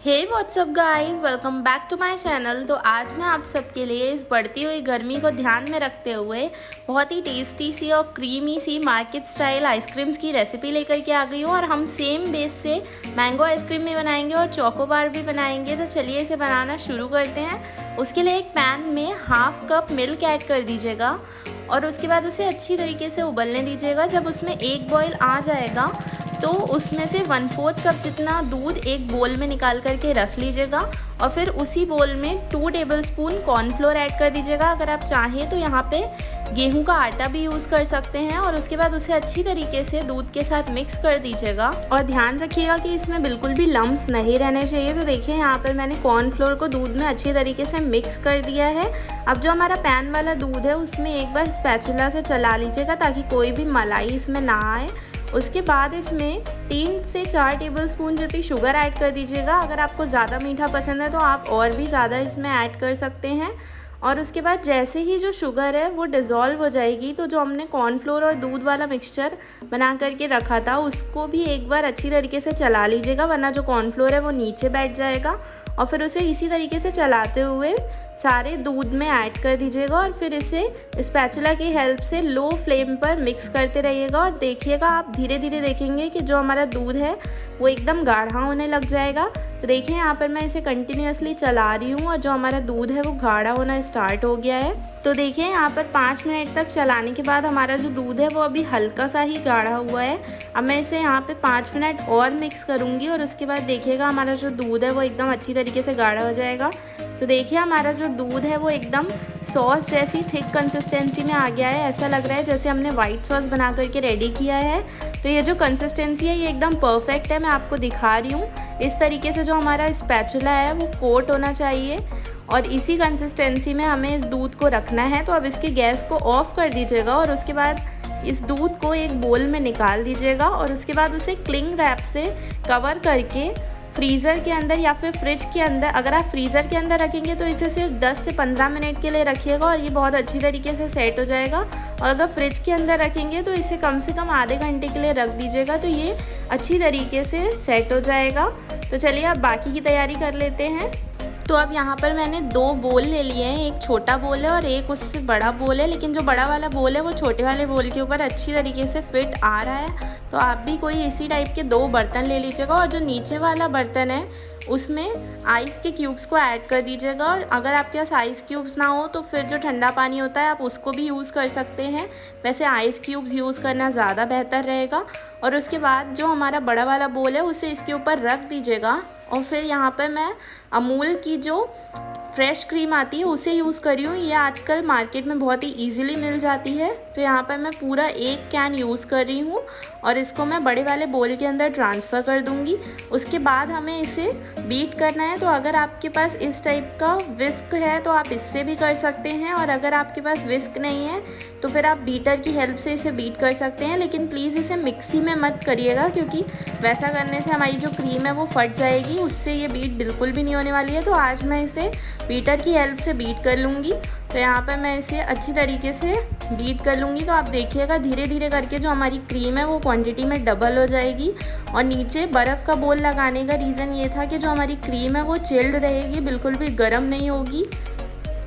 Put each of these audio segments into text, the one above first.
Hey what's up guys, welcome back to my channel. तो आज मैं आप सबके लिए इस बढ़ती हुई गर्मी को ध्यान में रखते हुए बहुत ही टेस्टी सी और क्रीमी सी मार्केट स्टाइल आइसक्रीम्स की रेसिपी लेकर के आ गई हूँ। और हम सेम बेस से मैंगो आइसक्रीम भी बनाएंगे और चोको बार भी बनाएंगे। तो चलिए इसे बनाना शुरू करते हैं। उसके लिए एक पैन में हाफ कप मिल्क ऐड कर दीजिएगा और उसके बाद उसे अच्छी तरीके से उबलने दीजिएगा। जब उसमें एक बॉयल आ जाएगा तो उसमें से 1/4 कप जितना दूध एक बोल में निकाल करके रख लीजिएगा और फिर उसी बोल में 2 टेबलस्पून कॉर्नफ्लोर ऐड कर दीजिएगा। अगर आप चाहें तो यहाँ पे गेहूं का आटा भी यूज़ कर सकते हैं। और उसके बाद उसे अच्छी तरीके से दूध के साथ मिक्स कर दीजिएगा और ध्यान रखिएगा कि इसमें बिल्कुल भी लम्स नहीं रहने चाहिए। तो देखिए यहाँ पर मैंने कॉर्नफ्लोर को दूध में अच्छी तरीके से मिक्स कर दिया है। अब जो हमारा पैन वाला दूध है उसमें एक बार स्पैचुला से चला लीजिएगा ताकि कोई भी मलाई इसमें ना आए। उसके बाद इसमें 3 से 4 टेबलस्पून जितनी शुगर ऐड कर दीजिएगा। अगर आपको ज़्यादा मीठा पसंद है तो आप और भी ज़्यादा इसमें ऐड कर सकते हैं। और उसके बाद जैसे ही जो शुगर है वो डिज़ोल्व हो जाएगी तो जो हमने कॉर्नफ्लोर और दूध वाला मिक्सचर बना करके रखा था उसको भी एक बार अच्छी तरीके से चला लीजिएगा, वरना जो कॉर्नफ्लोर है वो नीचे बैठ जाएगा। और फिर उसे इसी तरीके से चलाते हुए सारे दूध में ऐड कर दीजिएगा और फिर इसे स्पैचुला की हेल्प से लो फ्लेम पर मिक्स करते रहिएगा। और देखिएगा, आप धीरे धीरे देखेंगे कि जो हमारा दूध है वो एकदम गाढ़ा होने लग जाएगा। तो देखिए यहाँ पर मैं इसे कंटिन्यूअसली चला रही हूँ और जो हमारा दूध है वो गाढ़ा होना स्टार्ट हो गया है। तो देखिए यहाँ पर 5 मिनट तक चलाने के बाद हमारा जो दूध है वो अभी हल्का सा ही गाढ़ा हुआ है। अब मैं इसे यहाँ पे 5 मिनट और मिक्स करूँगी और उसके बाद देखिएगा हमारा जो दूध है वो एकदम अच्छी तरीके से गाढ़ा हो जाएगा। तो देखिए हमारा जो दूध है वो एकदम सॉस जैसी थिक कंसिस्टेंसी में आ गया है। ऐसा लग रहा है जैसे हमने वाइट सॉस बना करके रेडी किया है। तो ये जो कंसिस्टेंसी है ये एकदम परफेक्ट है, मैं आपको दिखा रही हूँ। इस तरीके से जो हमारा स्पैचुला है वो कोट होना चाहिए और इसी कंसिस्टेंसी में हमें इस दूध को रखना है। तो अब इसकी गैस को ऑफ कर दीजिएगा और उसके बाद इस दूध को एक बोल में निकाल दीजिएगा और उसके बाद उसे क्लिंग रैप से कवर करके फ्रीज़र के अंदर या फिर फ्रिज के अंदर, अगर आप फ्रीज़र के अंदर रखेंगे तो इसे सिर्फ 10 से 15 मिनट के लिए रखिएगा और ये बहुत अच्छी तरीके से सेट हो जाएगा। और अगर फ्रिज के अंदर रखेंगे तो इसे कम से कम आधे घंटे के लिए रख दीजिएगा, तो ये अच्छी तरीके से सेट हो जाएगा। तो चलिए अब बाकी की तैयारी कर लेते हैं। तो अब यहाँ पर मैंने 2 बोल ले लिए हैं, एक छोटा बोल है और एक उससे बड़ा बोल है, लेकिन जो बड़ा वाला बोल है वो छोटे वाले बोल के ऊपर अच्छी तरीके से फिट आ रहा है। तो आप भी कोई इसी टाइप के 2 बर्तन ले लीजिएगा और जो नीचे वाला बर्तन है उसमें आइस के क्यूब्स को ऐड कर दीजिएगा। और अगर आपके पास आइस क्यूब्स ना हो तो फिर जो ठंडा पानी होता है आप उसको भी यूज़ कर सकते हैं। वैसे आइस क्यूब्स यूज़ करना ज़्यादा बेहतर रहेगा। और उसके बाद जो हमारा बड़ा वाला बोल है उसे इसके ऊपर रख दीजिएगा और फिर यहाँ पर मैं अमूल की जो फ्रेश क्रीम आती है उसे यूज़ कर रही हूँ। ये आजकल मार्केट में बहुत ही इजीली मिल जाती है। तो यहाँ पर मैं पूरा 1 कैन यूज़ कर रही हूँ और इसको मैं बड़े वाले बोल के अंदर ट्रांसफ़र कर दूँगी। उसके बाद हमें इसे बीट करना है। तो अगर आपके पास इस टाइप का विस्क है तो आप इससे भी कर सकते हैं और अगर आपके पास विस्क नहीं है तो फिर आप बीटर की हेल्प से इसे बीट कर सकते हैं। लेकिन प्लीज़ इसे मिक्सी में मत करिएगा क्योंकि वैसा करने से हमारी जो क्रीम है वो फट जाएगी, उससे ये बीट बिल्कुल भी नहीं होने वाली है। तो आज मैं इसे बीटर की हेल्प से बीट कर लूँगी। तो यहाँ पर मैं इसे अच्छी तरीके से बीट कर लूँगी। तो आप देखिएगा धीरे धीरे करके जो हमारी क्रीम है वो क्वांटिटी में डबल हो जाएगी। और नीचे बर्फ़ का बोल लगाने का रीज़न ये था कि जो हमारी क्रीम है वो चिल्ड रहेगी, बिल्कुल भी गर्म नहीं होगी।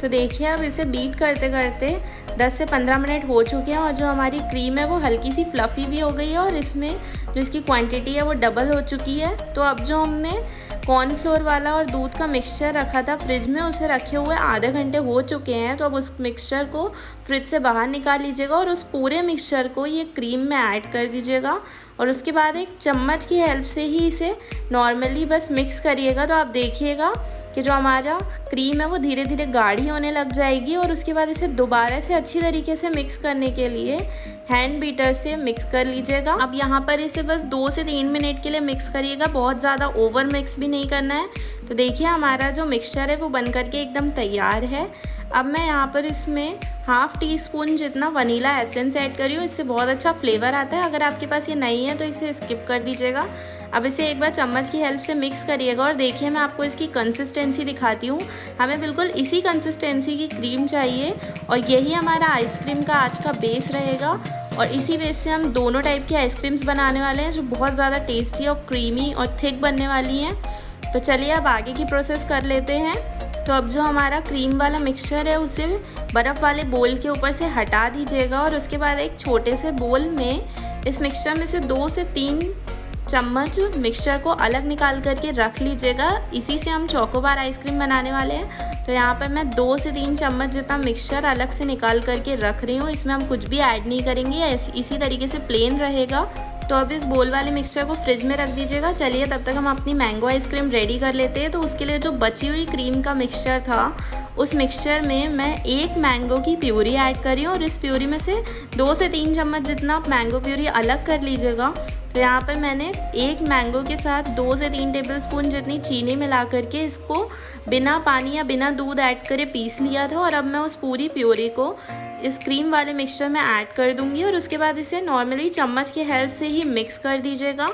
तो देखिए अब इसे बीट करते करते 10 से 15 मिनट हो चुके हैं और जो हमारी क्रीम है वो हल्की सी फ्लफ़ी भी हो गई है और इसमें जो इसकी क्वांटिटी है वो डबल हो चुकी है। तो अब जो हमने कॉर्नफ्लोर वाला और दूध का मिक्सचर रखा था फ्रिज में, उसे रखे हुए आधे घंटे हो चुके हैं। तो अब उस मिक्सचर को फ्रिज से बाहर निकाल लीजिएगा और उस पूरे मिक्सचर को ये क्रीम में ऐड कर दीजिएगा और उसके बाद एक चम्मच की हेल्प से ही इसे नॉर्मली बस मिक्स करिएगा। तो आप देखिएगा कि जो हमारा क्रीम है वो धीरे धीरे गाढ़ी होने लग जाएगी। और उसके बाद इसे दोबारा से अच्छी तरीके से मिक्स करने के लिए हैंड बीटर से मिक्स कर लीजिएगा। अब यहाँ पर इसे बस 2 से 3 मिनट के लिए मिक्स करिएगा, बहुत ज़्यादा ओवर मिक्स भी नहीं करना है। तो देखिए हमारा जो मिक्सचर है वो बन करके एकदम तैयार है। अब मैं यहाँ पर इसमें हाफ़ टी स्पून जितना वनीला एसेंस ऐड करी हूँ, इससे बहुत अच्छा फ्लेवर आता है। अगर आपके पास ये नहीं है तो इसे स्किप कर दीजिएगा। अब इसे एक बार चम्मच की हेल्प से मिक्स करिएगा और देखिए मैं आपको इसकी कंसिस्टेंसी दिखाती हूँ। हमें बिल्कुल इसी कंसिस्टेंसी की क्रीम चाहिए और यही हमारा आइसक्रीम का आज का बेस रहेगा। और इसी बेस से हम दोनों टाइप की आइसक्रीम्स बनाने वाले हैं जो बहुत ज़्यादा टेस्टी और क्रीमी और थिक बनने वाली हैं। तो चलिए अब आगे की प्रोसेस कर लेते हैं। तो अब जो हमारा क्रीम वाला मिक्सचर है उसे बर्फ़ वाले बोल के ऊपर से हटा दीजिएगा और उसके बाद एक छोटे से बोल में इस मिक्सचर में से 2 से 3 चम्मच मिक्सचर को अलग निकाल करके रख लीजिएगा। इसी से हम चोकोबार आइसक्रीम बनाने वाले हैं। तो यहाँ पर मैं 2 से 3 चम्मच जितना मिक्सचर अलग से निकाल करके रख रही हूँ। इसमें हम कुछ भी ऐड नहीं करेंगे, इसी तरीके से प्लेन रहेगा। तो अब इस बोल वाले मिक्सचर को फ्रिज में रख दीजिएगा। चलिए तब तक हम अपनी मैंगो आइसक्रीम रेडी कर लेते हैं। तो उसके लिए जो बची हुई क्रीम का मिक्सचर था, उस मिक्सचर में मैं 1 मैंगो की प्यूरी ऐड कर रही हूँ और इस प्यूरी में से 2 से 3 चम्मच जितना मैंगो प्यूरी अलग कर लीजिएगा। तो यहाँ पर मैंने 1 मैंगो के साथ 2 से 3 टेबलस्पून जितनी चीनी मिला करके इसको बिना पानी या बिना दूध ऐड करे पीस लिया था। और अब मैं उस पूरी प्यूरी को इस क्रीम वाले मिक्सचर में ऐड कर दूंगी और उसके बाद इसे नॉर्मली चम्मच की हेल्प से ही मिक्स कर दीजिएगा।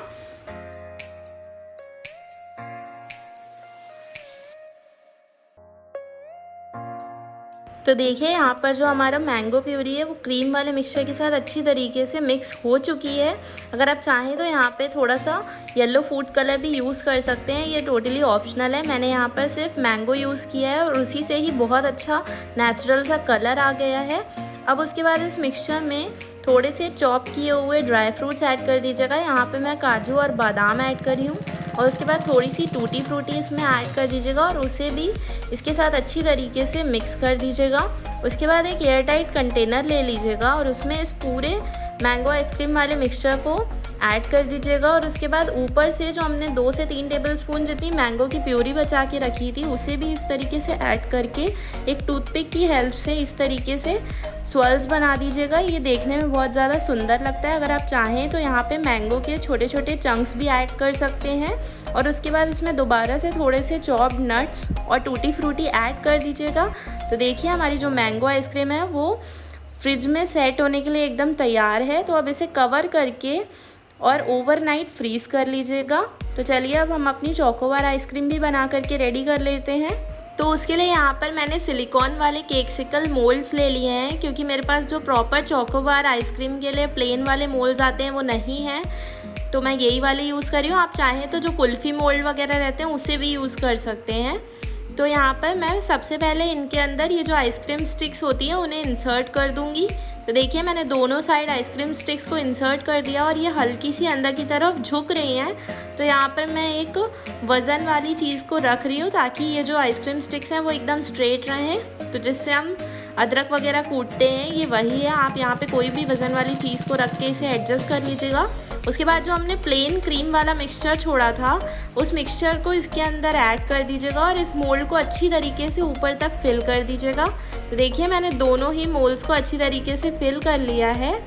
तो देखिए यहाँ पर जो हमारा मैंगो प्यूरी है वो क्रीम वाले मिक्सचर के साथ अच्छी तरीके से मिक्स हो चुकी है। अगर आप चाहें तो यहाँ पे थोड़ा सा येलो फूड कलर भी यूज़ कर सकते हैं, ये टोटली ऑप्शनल है। मैंने यहाँ पर सिर्फ मैंगो यूज़ किया है और उसी से ही बहुत अच्छा नेचुरल सा कलर आ गया है। अब उसके बाद इस मिक्सचर में थोड़े से चॉप किए हुए ड्राई फ्रूट्स ऐड कर दीजिएगा। यहाँ पे मैं काजू और बादाम ऐड कर रही हूँ और उसके बाद थोड़ी सी टूटी फ्रूटी इसमें ऐड कर दीजिएगा और उसे भी इसके साथ अच्छी तरीके से मिक्स कर दीजिएगा। उसके बाद एक एयर टाइट कंटेनर ले लीजिएगा और उसमें इस पूरे मैंगो आइसक्रीम वाले मिक्सचर को ऐड कर दीजिएगा और उसके बाद ऊपर से जो हमने 2 से 3 टेबलस्पून जितनी मैंगो की प्यूरी बचा के रखी थी उसे भी इस तरीके से ऐड करके एक टूथपिक की हेल्प से इस तरीके से स्वर्ल्स बना दीजिएगा। ये देखने में बहुत ज़्यादा सुंदर लगता है। अगर आप चाहें तो यहाँ पे मैंगो के छोटे छोटे चंक्स भी ऐड कर सकते हैं और उसके बाद इसमें दोबारा से थोड़े से चॉप्ड नट्स और टूटी फ्रूटी ऐड कर दीजिएगा। तो देखिए हमारी जो मैंगो आइसक्रीम है वो फ्रिज में सेट होने के लिए एकदम तैयार है। तो अब इसे कवर करके और ओवरनाइट फ्रीज़ कर लीजिएगा। तो चलिए अब हम अपनी चोकोबार आइसक्रीम भी बना करके रेडी कर लेते हैं। तो उसके लिए यहाँ पर मैंने सिलिकॉन वाले केकसिकल मोल्ड्स ले लिए हैं, क्योंकि मेरे पास जो प्रॉपर चोकोबार आइसक्रीम के लिए प्लेन वाले मोल्ड्स आते हैं वो नहीं हैं, तो मैं यही वाले यूज़ कर रही हूँ। आप चाहें तो जो कुल्फ़ी मोल्ड वगैरह रहते हैं उसे भी यूज़ कर सकते हैं। तो यहाँ पर मैं सबसे पहले इनके अंदर ये जो आइसक्रीम स्टिक्स होती हैं उन्हें इंसर्ट कर दूँगी। तो देखिए मैंने दोनों साइड आइसक्रीम स्टिक्स को इंसर्ट कर दिया और ये हल्की सी अंदर की तरफ झुक रही हैं। तो यहाँ पर मैं एक वज़न वाली चीज़ को रख रही हूँ ताकि ये जो आइसक्रीम स्टिक्स हैं वो एकदम स्ट्रेट रहें। तो जिससे हम अदरक वगैरह कूटते हैं ये वही है। आप यहाँ पे कोई भी वज़न वाली चीज़ को रख के इसे एडजस्ट कर लीजिएगा। उसके बाद जो हमने प्लेन क्रीम वाला मिक्सचर छोड़ा था उस मिक्सचर को इसके अंदर ऐड कर दीजिएगा और इस मोल्ड को अच्छी तरीके से ऊपर तक फिल कर दीजिएगा। तो देखिए मैंने दोनों ही मोल्ड्स को अच्छी तरीके से फिल कर लिया है।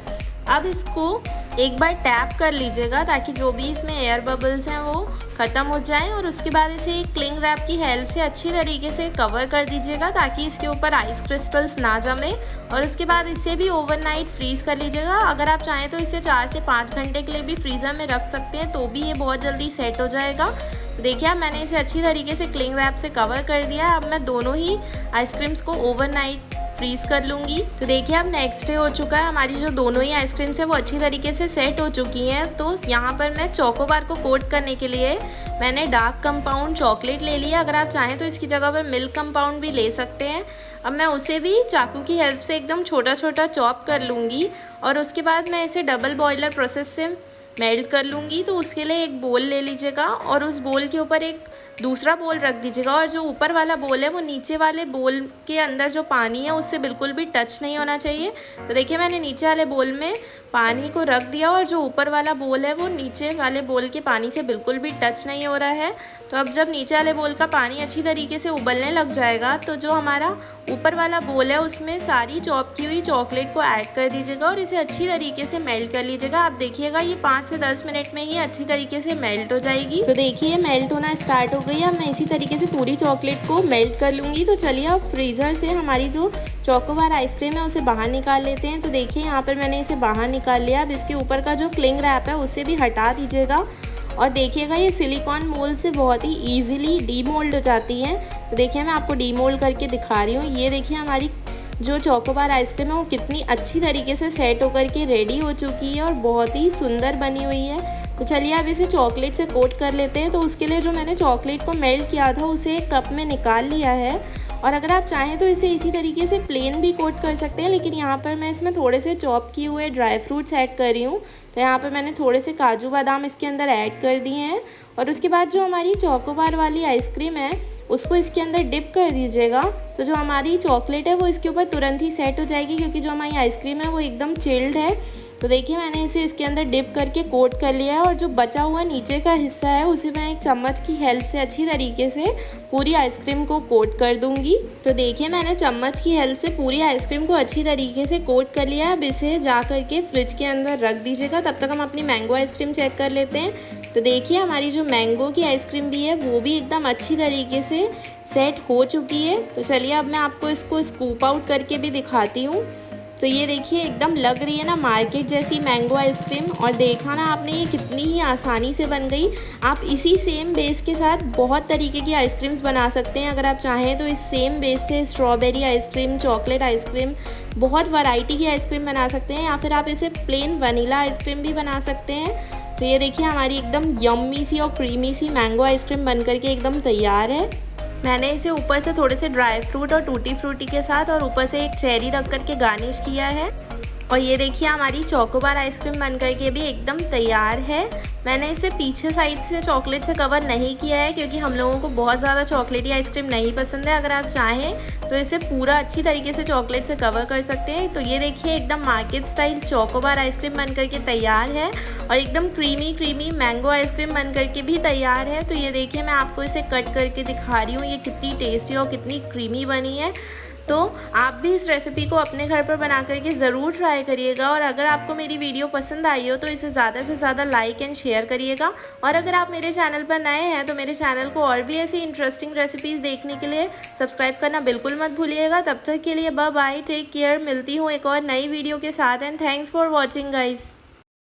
अब इसको एक बार टैप कर लीजिएगा ताकि जो भी इसमें एयर बबल्स हैं वो ख़त्म हो जाएं और उसके बाद इसे एक क्लिंग रैप की हेल्प से अच्छी तरीके से कवर कर दीजिएगा ताकि इसके ऊपर आइस क्रिस्टल्स ना जमे। और उसके बाद इसे भी ओवरनाइट फ्रीज़ कर लीजिएगा। अगर आप चाहें तो इसे 4 से 5 घंटे के लिए भी फ्रीज़र में रख सकते हैं, तो भी ये बहुत जल्दी सेट हो जाएगा। देखिए अब मैंने इसे अच्छी तरीके से क्लिंग रैप से कवर कर दिया है। अब मैं दोनों ही आइसक्रीम्स को ओवरनाइट फ्रीज़ कर लूँगी। तो देखिए अब नेक्स्ट डे हो चुका है, हमारी जो दोनों ही आइसक्रीम्स है वो अच्छी तरीके से सेट हो चुकी हैं। तो यहाँ पर मैं चोकोबार को कोट करने के लिए मैंने डार्क कंपाउंड चॉकलेट ले लिया। अगर आप चाहें तो इसकी जगह पर मिल्क कंपाउंड भी ले सकते हैं। अब मैं उसे भी चाकू की हेल्प से एकदम छोटा छोटा चॉप कर लूँगी और उसके बाद मैं इसे डबल बॉयलर प्रोसेस से मेल्ट कर लूँगी। तो उसके लिए एक बोल ले लीजिएगा और उस बोल के ऊपर एक दूसरा बोल रख दीजिएगा और जो ऊपर वाला बोल है वो नीचे वाले बोल के अंदर जो पानी है उससे बिल्कुल भी टच नहीं होना चाहिए। तो देखिए मैंने नीचे वाले बोल में पानी को रख दिया और जो ऊपर वाला बोल है वो नीचे वाले बोल के पानी से बिल्कुल भी टच नहीं हो रहा है। तो अब जब नीचे वाले बोल का पानी अच्छी तरीके से उबलने लग जाएगा तो जो हमारा ऊपर वाला बोल है उसमें सारी चॉप की हुई चॉकलेट को ऐड कर दीजिएगा और इसे अच्छी तरीके से मेल्ट कर लीजिएगा। आप देखिएगा ये 5 से 10 मिनट में ही अच्छी तरीके से मेल्ट हो जाएगी। तो देखिए मेल्ट होना स्टार्ट हो गई। अब मैं इसी तरीके से पूरी चॉकलेट को मेल्ट कर लूँगी। तो चलिए अब फ्रीज़र से हमारी जो चोकोबार आइसक्रीम है उसे बाहर निकाल लेते हैं। तो देखिए यहाँ पर मैंने इसे बाहर निकाल लिया। अब इसके ऊपर का जो क्लिंग रैप है उसे भी हटा दीजिएगा और देखिएगा ये सिलिकॉन मोल्ड से बहुत ही ईजिली डीमोल्ड हो जाती हैं। तो देखिए मैं आपको डीमोल्ड करके दिखा रही हूँ। ये देखिए हमारी जो चोकोबार आइसक्रीम है वो कितनी अच्छी तरीके से सेट होकर के रेडी हो चुकी है और बहुत ही सुंदर बनी हुई है। तो चलिए अब इसे चॉकलेट से कोट कर लेते हैं। तो उसके लिए जो मैंने चॉकलेट को मेल्ट किया था उसे एक कप में निकाल लिया है। और अगर आप चाहें तो इसे इसी तरीके से प्लेन भी कोट कर सकते हैं, लेकिन यहाँ पर मैं इसमें थोड़े से चॉप किए हुए ड्राई फ्रूट्स ऐड कर रही हूँ। तो यहाँ पर मैंने थोड़े से काजू बादाम इसके अंदर ऐड कर दिए हैं। और उसके बाद जो हमारी चोकोबार वाली आइसक्रीम है उसको इसके अंदर डिप कर दीजिएगा। तो जो हमारी चॉकलेट है वो इसके ऊपर तुरंत ही सेट हो जाएगी, क्योंकि जो हमारी आइसक्रीम है वो एकदम चिल्ड है। तो देखिए मैंने इसे इसके अंदर डिप करके कोट कर लिया है। और जो बचा हुआ नीचे का हिस्सा है उसे मैं एक चम्मच की हेल्प से अच्छी तरीके से पूरी आइसक्रीम को कोट कर दूंगी। तो देखिए मैंने चम्मच की हेल्प से पूरी आइसक्रीम को अच्छी तरीके से कोट कर लिया है। अब इसे जा करके फ्रिज के अंदर रख दीजिएगा। तब तक हम अपनी मैंगो आइसक्रीम चेक कर लेते हैं। तो देखिए हमारी जो मैंगो की आइसक्रीम भी है वो भी एकदम अच्छी तरीके से सेट हो चुकी है। तो चलिए अब मैं आपको इसको स्कूप आउट करके भी दिखाती हूँ। तो ये देखिए एकदम लग रही है ना मार्केट जैसी मैंगो आइसक्रीम। और देखा ना आपने ये कितनी ही आसानी से बन गई। आप इसी सेम बेस के साथ बहुत तरीके की आइसक्रीम्स बना सकते हैं। अगर आप चाहें तो इस सेम बेस से स्ट्रॉबेरी आइसक्रीम, चॉकलेट आइसक्रीम, बहुत वैरायटी की आइसक्रीम बना सकते हैं। या फिर आप इसे प्लेन वनीला आइसक्रीम भी बना सकते हैं। तो ये देखिए हमारी एकदम यम्मी सी और क्रीमी सी मैंगो आइसक्रीम बन करके एकदम तैयार है। मैंने इसे ऊपर से थोड़े से ड्राई फ्रूट और टूटी फ्रूटी के साथ और ऊपर से एक चेरी रख करके गार्निश किया है। और ये देखिए हमारी चोकोबार आइसक्रीम बन करके भी एकदम तैयार है। मैंने इसे पीछे साइड से चॉकलेट से कवर नहीं किया है, क्योंकि हम लोगों को बहुत ज़्यादा चॉकलेटी आइसक्रीम नहीं पसंद है। अगर आप चाहें तो इसे पूरा अच्छी तरीके से चॉकलेट से कवर कर सकते हैं। तो ये देखिए एकदम मार्केट स्टाइल चोकोबार आइसक्रीम बन करके तैयार है। और एकदम क्रीमी मैंगो आइसक्रीम बन करके भी तैयार है। तो ये देखिए मैं आपको इसे कट करके दिखा रही हूँ, ये कितनी टेस्टी और कितनी क्रीमी बनी है। तो आप भी इस रेसिपी को अपने घर पर बना करके ज़रूर ट्राई करिएगा। और अगर आपको मेरी वीडियो पसंद आई हो तो इसे ज़्यादा से ज़्यादा लाइक एंड शेयर करिएगा। और अगर आप मेरे चैनल पर नए हैं तो मेरे चैनल को और भी ऐसी इंटरेस्टिंग रेसिपीज़ देखने के लिए सब्सक्राइब करना बिल्कुल मत भूलिएगा। तब तक के लिए बाय बाय, टेक केयर। मिलती हूँ एक और नई वीडियो के साथ and thanks for watching guys.